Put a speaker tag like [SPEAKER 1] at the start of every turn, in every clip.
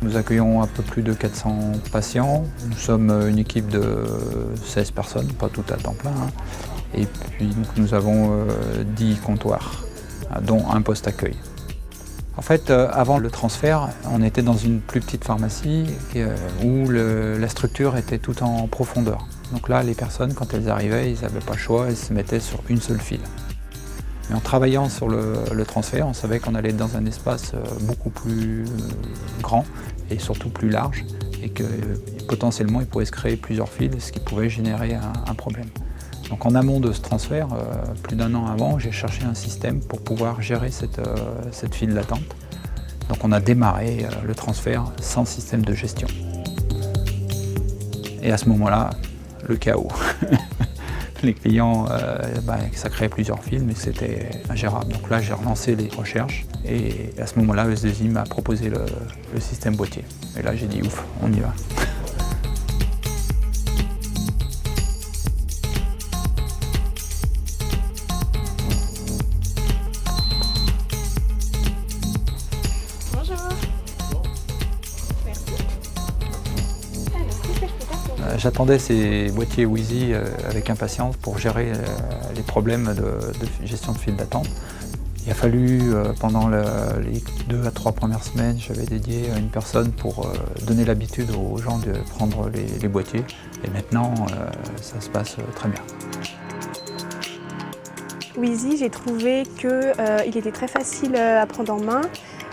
[SPEAKER 1] Nous accueillons un peu plus de 400 patients. Nous sommes une équipe de 16 personnes, pas tout à temps plein. Et puis nous avons 10 comptoirs, dont un poste accueil. En fait, avant le transfert, on était dans une plus petite pharmacie où la structure était tout en profondeur. Donc là, les personnes, quand elles arrivaient, ils n'avaient pas le choix, elles se mettaient sur une seule file. Mais en travaillant sur le transfert, on savait qu'on allait être dans un espace beaucoup plus grand et surtout plus large et que potentiellement il pourrait se créer plusieurs files, ce qui pouvait générer un problème. Donc en amont de ce transfert, plus d'1 an avant, j'ai cherché un système pour pouvoir gérer cette file d'attente. Donc on a démarré le transfert sans système de gestion. Et à ce moment-là, le chaos. Les clients, ça créait plusieurs files, mais c'était ingérable. Donc là, j'ai relancé les recherches et à ce moment-là, ES2I m'a proposé le système boîtier. Et là, j'ai dit ouf, on y va.
[SPEAKER 2] Bonjour. Merci. Alors, qu'est-ce que je peux faire pour vous?
[SPEAKER 1] J'attendais ces boîtiers Wheezy avec impatience pour gérer les problèmes de gestion de file d'attente. Il a fallu, pendant les 2 à 3 premières semaines, j'avais dédié une personne pour donner l'habitude aux gens de prendre les boîtiers. Et maintenant, ça se passe très bien.
[SPEAKER 2] Wheezy, j'ai trouvé qu'il était très facile à prendre en main,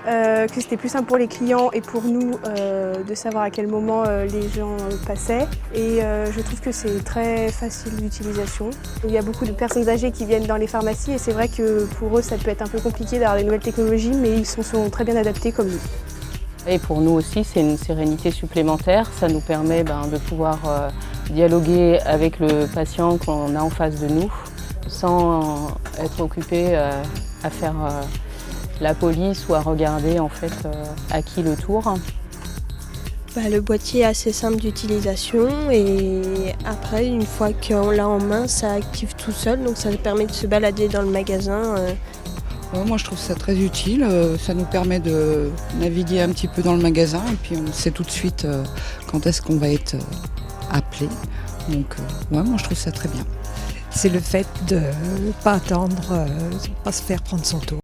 [SPEAKER 2] que c'était plus simple pour les clients et pour nous de savoir à quel moment les gens passaient. Et je trouve que c'est très facile d'utilisation. Il y a beaucoup de personnes âgées qui viennent dans les pharmacies et c'est vrai que pour eux ça peut être un peu compliqué d'avoir les nouvelles technologies, mais ils sont très bien adaptés comme nous.
[SPEAKER 3] Et pour nous aussi, c'est une sérénité supplémentaire. Ça nous permet de pouvoir dialoguer avec le patient qu'on a en face de nous, sans être occupé à faire la police ou à regarder en fait à qui le tour.
[SPEAKER 4] Le boîtier est assez simple d'utilisation et après, une fois qu'on l'a en main, ça active tout seul, donc ça permet de se balader dans le magasin.
[SPEAKER 5] Moi je trouve ça très utile, ça nous permet de naviguer un petit peu dans le magasin et puis on sait tout de suite quand est-ce qu'on va être appelé. Donc moi je trouve ça très bien.
[SPEAKER 6] C'est le fait de ne pas attendre, pas se faire prendre son tour.